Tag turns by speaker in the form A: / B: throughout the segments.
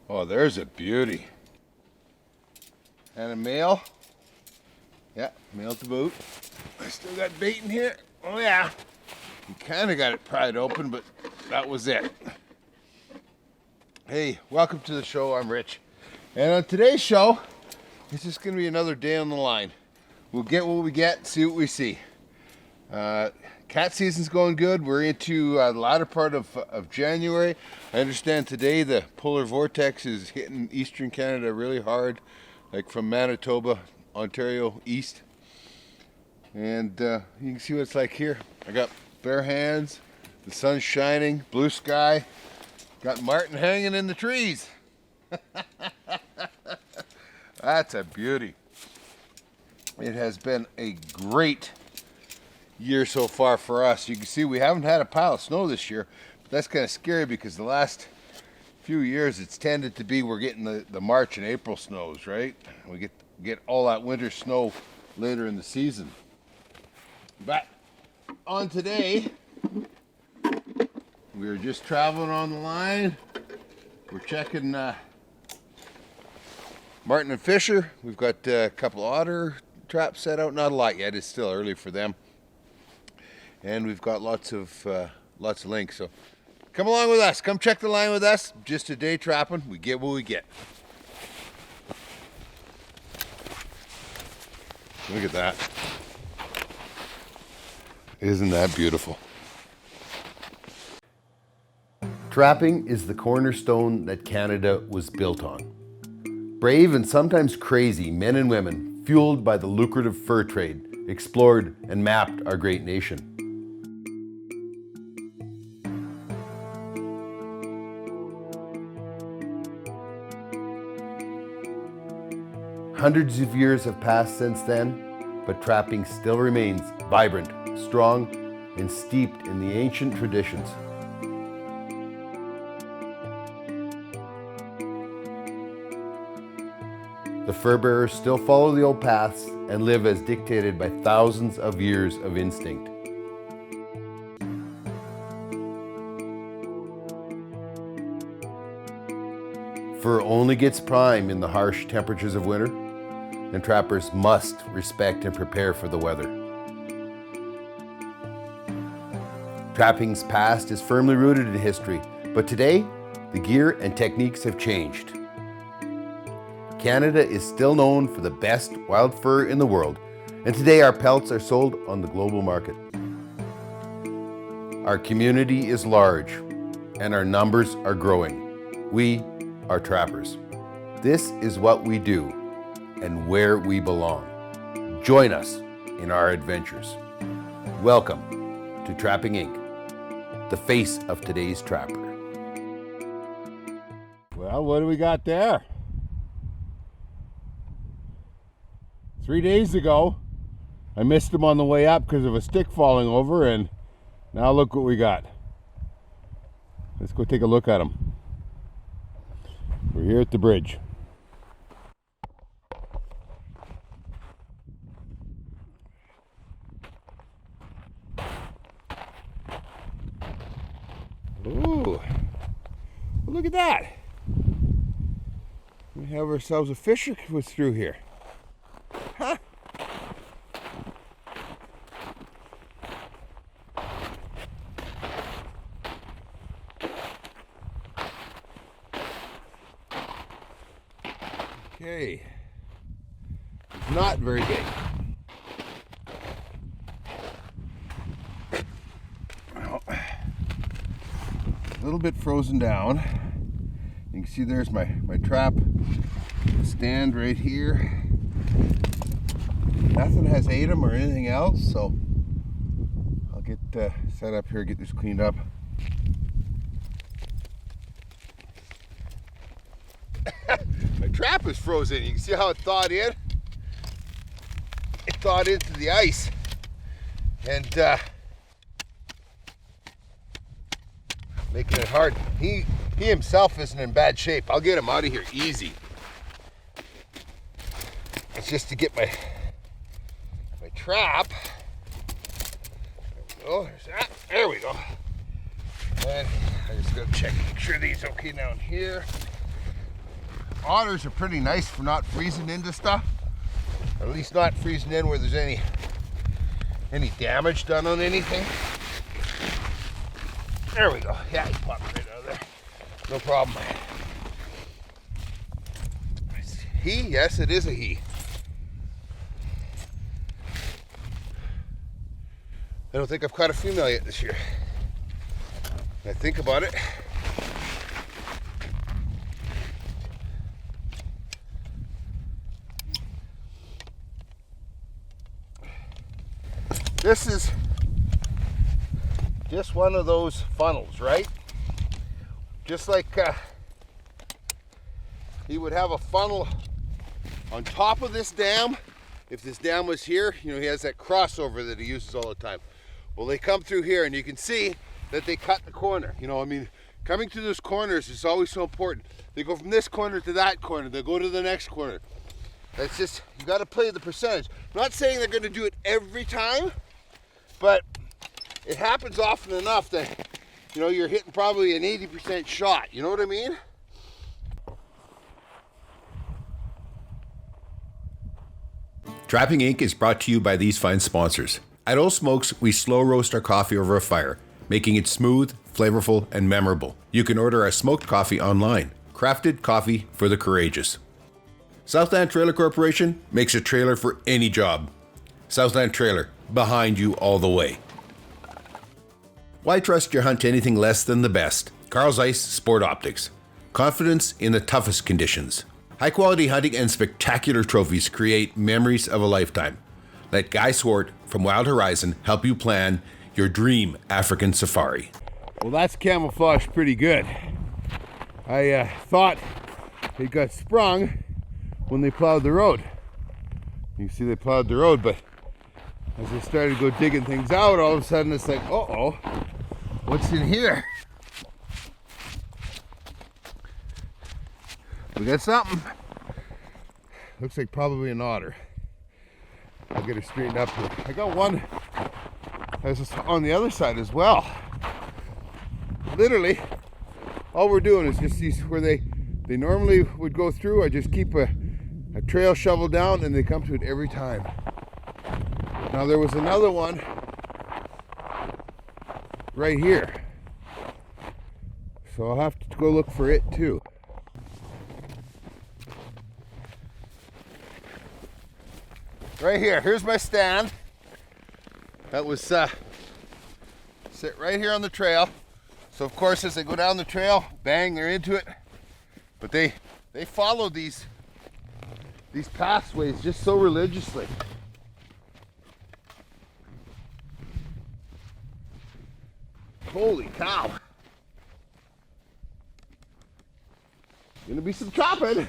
A: Oh, there's a beauty. And a male. Yeah, male to boot. I still got bait in here. Oh yeah. You kind of got it pried open, but that was it. Hey, welcome to the show. I'm Rich. And on today's show, it's just going to be another day on the line. We'll get what we get, see what we see. Cat season's going good. We're into the latter part of January. I understand today the polar vortex is hitting eastern Canada really hard, like from Manitoba, Ontario, east. And you can see what it's like here. I got bare hands, the sun's shining, blue sky, got martin hanging in the trees. That's a beauty. It has been a great year so far for us. You can see we haven't had a pile of snow this year, but that's kind of scary because the last few years it's tended to be we're getting the March and April snows, right? We get all that winter snow later in the season. But on today, we were just traveling on the line. We're checking Martin and Fisher. We've got a couple otter traps set out. Not a lot yet. It's still early for them. And we've got lots of lynx. So come along with us. Come check the line with us. Just a day trapping. We get what we get. Look at that. Isn't that beautiful? Trapping is the cornerstone that Canada was built on. Brave and sometimes crazy men and women, fueled by the lucrative fur trade, explored and mapped our great nation. Hundreds of years have passed since then, but trapping still remains vibrant, strong, and steeped in the ancient traditions. The fur bearers still follow the old paths and live as dictated by thousands of years of instinct. Fur only gets prime in the harsh temperatures of winter, and trappers must respect and prepare for the weather. Trapping's past is firmly rooted in history, but today, the gear and techniques have changed. Canada is still known for the best wild fur in the world, and today our pelts are sold on the global market. Our community is large, and our numbers are growing. We are trappers. This is what we do, and where we belong. Join us in our adventures. Welcome to Trapping Inc., the face of today's trapper. Well, what do we got there? 3 days ago, I missed him on the way up because of a stick falling over, and now look what we got. Let's go take a look at him. We're here at the bridge. Ooh, well, look at that. We have ourselves a fisher was through here. Huh? Okay. It's not very big. Well, a little bit frozen down. You can see there's my trap stand right here. Nothing has ate them or anything else, so I'll get set up here, get this cleaned up. My trap is frozen. You can see how it thawed in. It thawed into the ice, and making it hard. He himself isn't in bad shape. I'll get him out of here easy. It's just to get my trap. Oh, there's that. There we go. And I just gotta check, make sure these okay down here. otters are pretty nice for not freezing into stuff. At least not freezing in where there's any damage done on anything. There we go. Yeah, he popped right out of there. No problem. He? Yes, it is a he. I don't think I've caught a female yet this year. When I think about it. This is just one of those funnels, right? Just like he would have a funnel on top of this dam. If this dam was here, you know, he has that crossover that he uses all the time. Well, they come through here and you can see that they cut the corner. You know, I mean, coming through those corners is always so important. They go from this corner to that corner. They go to the next corner. That's just, you got to play the percentage. I'm not saying they're going to do it every time, but it happens often enough that, you know, you're hitting probably an 80% shot. You know what I mean?
B: Trapping Inc. is brought to you by these fine sponsors. At Old Smokes, we slow roast our coffee over a fire, making it smooth, flavorful, and memorable. You can order our smoked coffee online. Crafted coffee for the courageous. Southland Trailer Corporation makes a trailer for any job. Southland Trailer, behind you all the way. Why trust your hunt to anything less than the best? Carl's Ice Sport Optics. Confidence in the toughest conditions. High-quality hunting and spectacular trophies create memories of a lifetime. Let Guy Swart from Wild Horizon help you plan your dream African safari.
A: Well, that's camouflaged pretty good. I thought it got sprung when they plowed the road. You see they plowed the road, but as I started to go digging things out, all of a sudden it's like, uh-oh, what's in here? We got something. Looks like probably an otter. I'll get her straightened up here. I got one that's on the other side as well. Literally, all we're doing is just these where they normally would go through. I just keep a trail shovel down and they come to it every time. Now there was another one right here. So I'll have to go look for it too. Right here, here's my stand. That was sit right here on the trail. So of course as they go down the trail, bang, they're into it. But they follow these pathways just so religiously. Holy cow. Gonna be some chopping.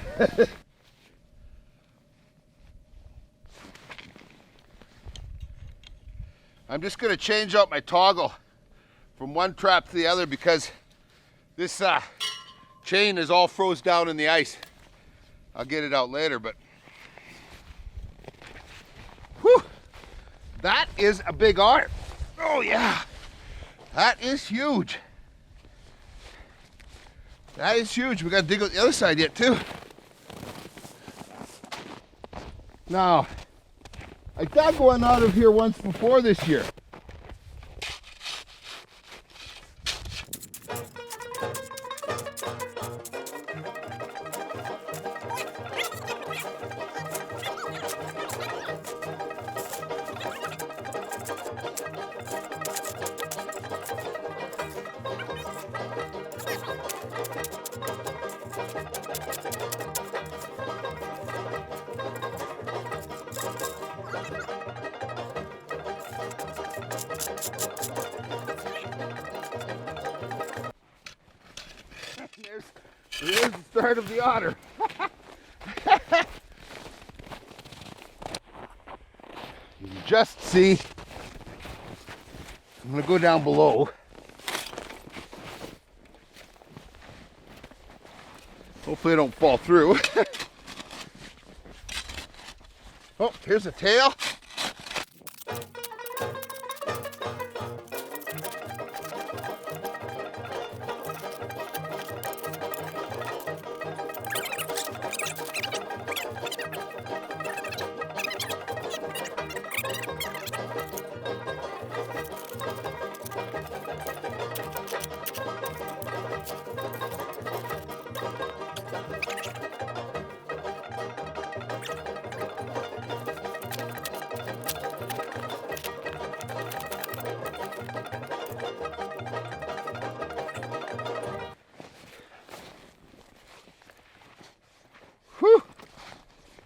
A: I'm just going to change out my toggle from one trap to the other because this chain is all froze down in the ice. I'll get it out later, but whew, that is a big otter. Oh yeah, that is huge. That is huge. We got to dig out the other side yet too. Now, I dug one out of here once before this year. There's the start of the otter. You can just see. I'm going to go down below. Hopefully I don't fall through. Oh, here's a tail.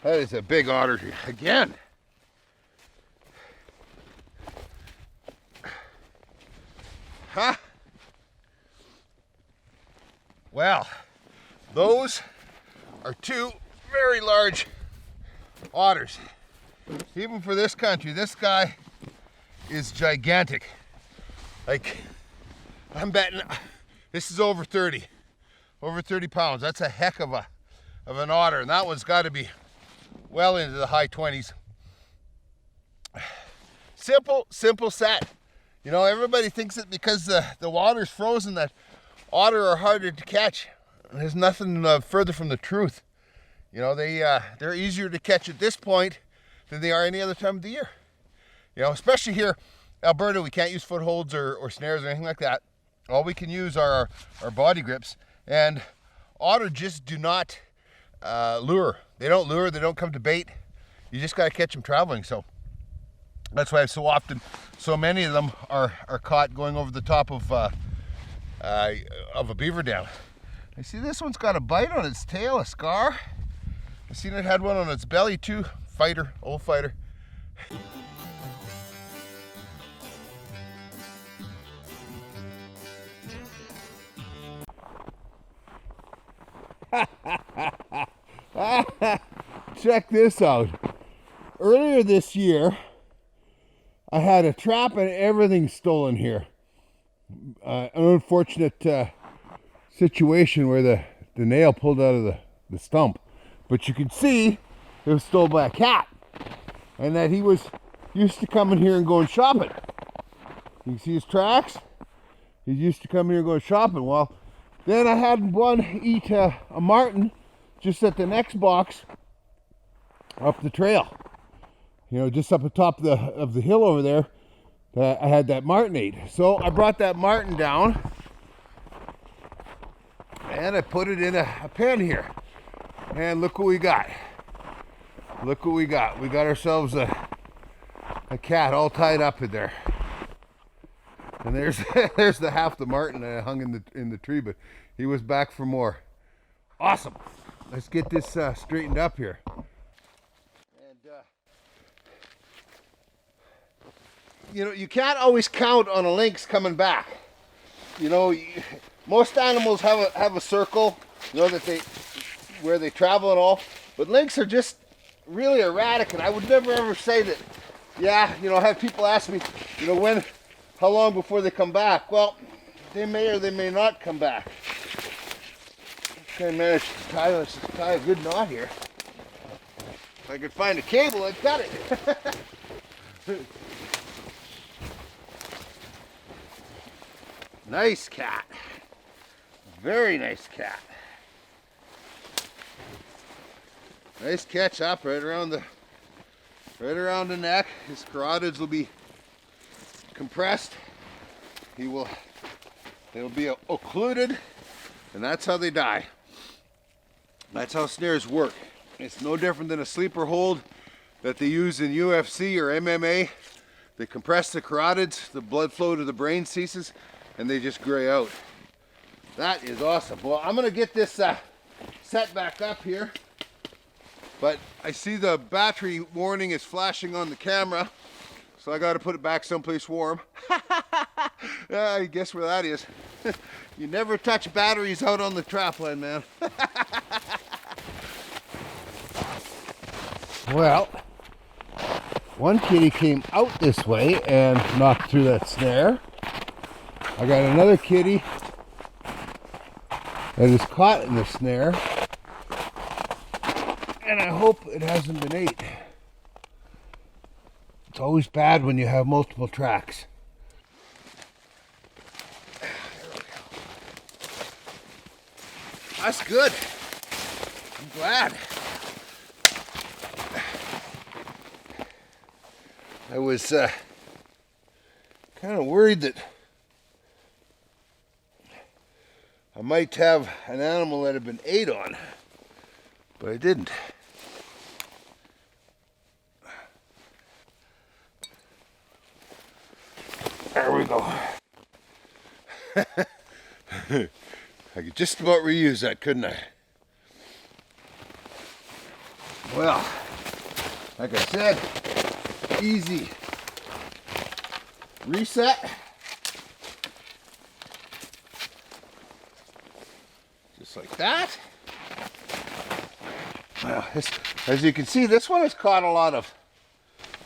A: That is a big otter here. Again. Huh? Well, those are two very large otters. Even for this country, this guy is gigantic. Like, I'm betting this is over 30 pounds. That's a heck of an otter, and that one's got to be well into the high 20s. Simple set. You know, everybody thinks that because the water's frozen that otter are harder to catch. There's nothing further from the truth. You know, they're easier to catch at this point than they are any other time of the year. You know, especially here, Alberta, we can't use footholds or snares or anything like that. All we can use are our body grips. And otter just do not lure. They don't lure, they don't come to bait. You just got to catch them traveling. So that's why so often, so many of them are caught going over the top of a beaver dam. I see this one's got a bite on its tail, a scar. I seen it had one on its belly too. Fighter, old fighter. Check this out. Earlier this year, I had a trap and everything stolen here. An unfortunate situation where the nail pulled out of the stump. But you can see it was stolen by a cat. And that he was used to coming here and going shopping. You can see his tracks. He's used to coming here and going shopping. Well, then I had one eat a marten just at the next box up the trail. You know, just up the top of the hill over there, I had that marten ate. So I brought that marten down and I put it in a pen here. And look what we got. Look what we got. We got ourselves a cat all tied up in there. And there's there's the half the marten that I hung in the tree, but he was back for more. Awesome. Let's get this straightened up here. And you know, you can't always count on a lynx coming back. You know, most animals have a circle, you know, where they travel and all, but lynx are just really erratic, and I would never ever say that. Yeah, you know, have people ask me, you know, how long before they come back? Well, they may or they may not come back. I managed to tie a good knot here. If I could find a cable, I'd cut it. Nice cat. Very nice cat. Nice catch up right around the neck. His carotids will be compressed. They'll be occluded, and that's how they die. That's how snares work. It's no different than a sleeper hold that they use in UFC or MMA. They compress the carotids, the blood flow to the brain ceases, and they just gray out. That is awesome. Well, I'm gonna get this set back up here, but I see the battery warning is flashing on the camera, so I gotta put it back someplace warm. I guess where that is. You never touch batteries out on the trapline, man. Well, one kitty came out this way and knocked through that snare. I got another kitty that is caught in the snare, and I hope it hasn't been ate. It's always bad when you have multiple tracks. That's good. I'm glad. I was kind of worried that I might have an animal that had been ate on, but I didn't. There we go. I could just about reuse that, couldn't I? Well, like I said, easy reset. Just like that. Well, as you can see, this one has caught a lot of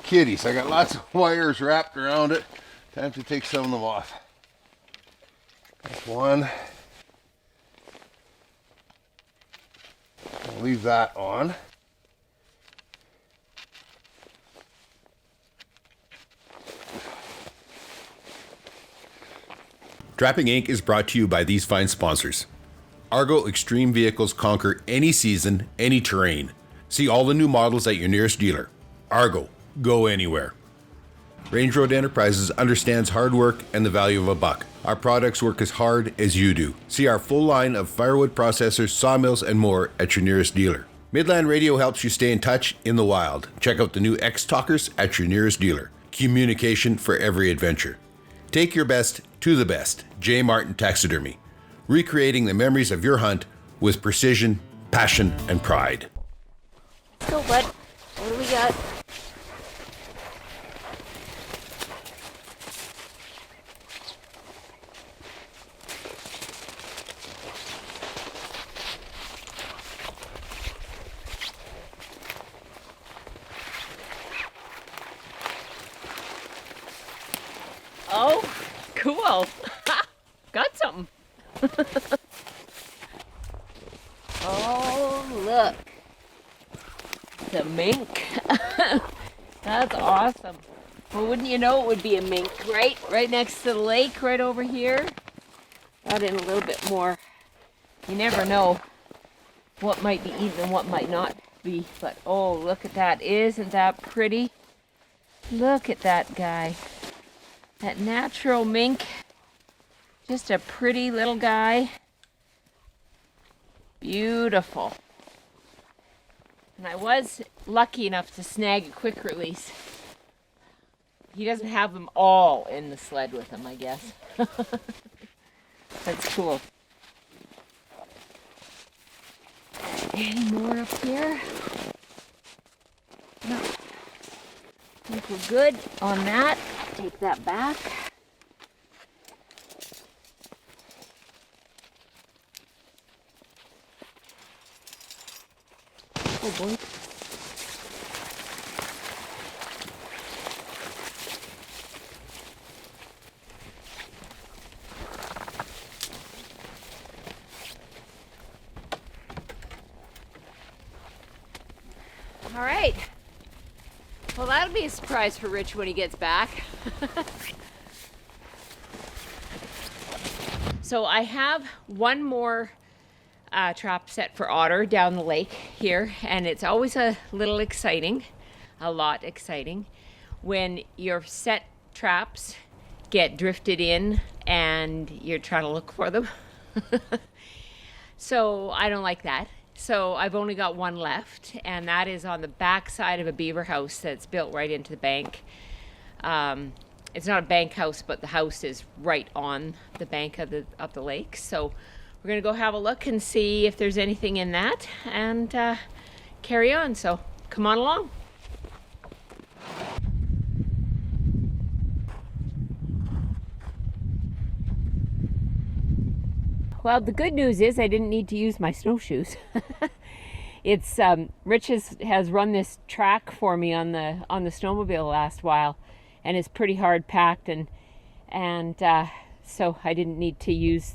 A: kitties. I got lots of wires wrapped around it. Time to take some of them off. That's one. I'll leave that on.
B: Trapping Inc. is brought to you by these fine sponsors. Argo Extreme vehicles conquer any season, any terrain. See all the new models at your nearest dealer. Argo, go anywhere. Range Road Enterprises understands hard work and the value of a buck. Our products work as hard as you do. See our full line of firewood processors, sawmills, and more at your nearest dealer. Midland Radio helps you stay in touch in the wild. Check out the new X-Talkers at your nearest dealer. Communication for every adventure. Take your best to the best. J. Martin Taxidermy. Recreating the memories of your hunt with precision, passion, and pride.
C: Let's go, bud. What do we got? Oh, cool. Got something. Oh, look. The mink. That's awesome. Well, wouldn't you know it would be a mink, right? Right next to the lake, right over here. Got in a little bit more. You never know what might be eaten and what might not be. But, oh, look at that. Isn't that pretty? Look at that guy. That natural mink. Just a pretty little guy. Beautiful. And I was lucky enough to snag a quick release. He doesn't have them all in the sled with him, I guess. That's cool. Any more up here? No. I think we're good on that. Take that back. Oh boy. All right. Well, that'll be a surprise for Rich when he gets back. So I have one more trap set for otter down the lake here, and it's always a little exciting, a lot exciting, when your set traps get drifted in and you're trying to look for them. So I don't like that. So I've only got one left, and that is on the back side of a beaver house that's built right into the bank. It's not a bank house, but the house is right on the bank of the lake. So we're gonna go have a look and see if there's anything in that, and carry on. So come on along. Well, the good news is I didn't need to use my snowshoes. It's Rich has run this track for me on the snowmobile last while, and it's pretty hard packed, and so I didn't need to use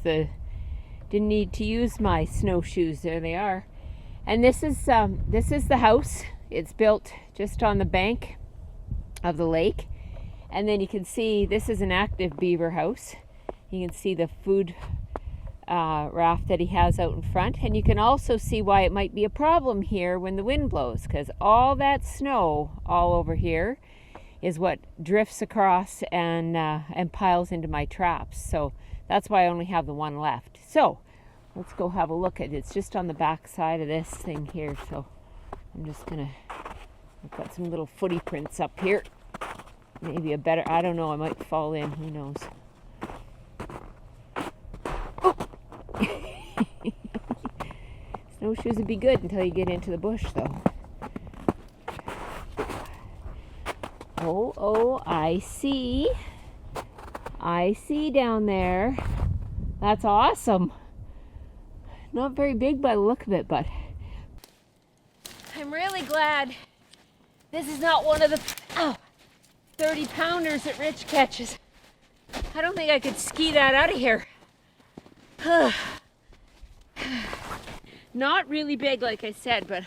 C: my snowshoes. There they are. And this is the house. It's built just on the bank of the lake, and then you can see this is an active beaver house. You can see the food raft that he has out in front, and you can also see why it might be a problem here when the wind blows, because all that snow all over here is what drifts across and piles into my traps. So that's why I only have the one left. So let's go have a look at it. It's just on the back side of this thing here. So I'm just gonna, I've got some little footy prints up here. Maybe a better, I don't know, I might fall in, who knows. Snowshoes would be good until you get into the bush, though. Oh, I see. I see down there. That's awesome. Not very big by the look of it, but I'm really glad this is not one of the 30 pounders that Rich catches. I don't think I could ski that out of here. Not really big, like I said, but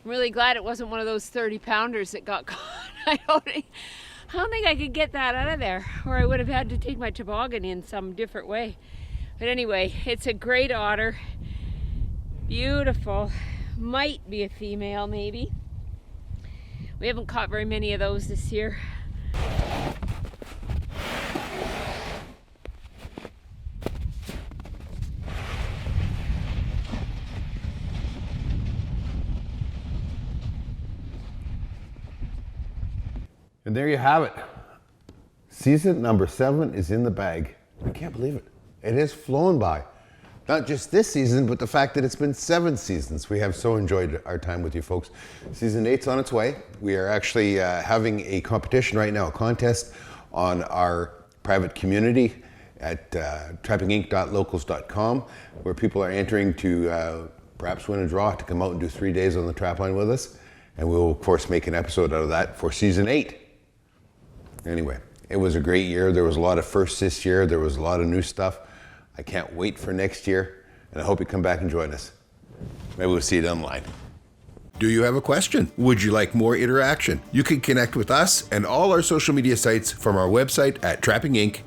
C: I'm really glad it wasn't one of those 30 pounders that got caught. I don't think I could get that out of there, or I would have had to take my toboggan in some different way. But anyway, it's a great otter. Beautiful. Might be a female, maybe. We haven't caught very many of those this year.
A: And there you have it. Season number 7 is in the bag. I can't believe it. It has flown by. Not just this season, but the fact that it's been 7 seasons. We have so enjoyed our time with you folks. Season 8's on its way. We are actually having a competition right now, a contest on our private community at trappinginc.locals.com, where people are entering to perhaps win a draw to come out and do 3 days on the trapline with us. And we'll, of course, make an episode out of that for season 8. Anyway, it was a great year. There was a lot of firsts this year. There was a lot of new stuff. I can't wait for next year, and I hope you come back and join us. Maybe we'll see it online.
B: Do you have a question? Would you like more interaction? You can connect with us and all our social media sites from our website at trappinginc.com.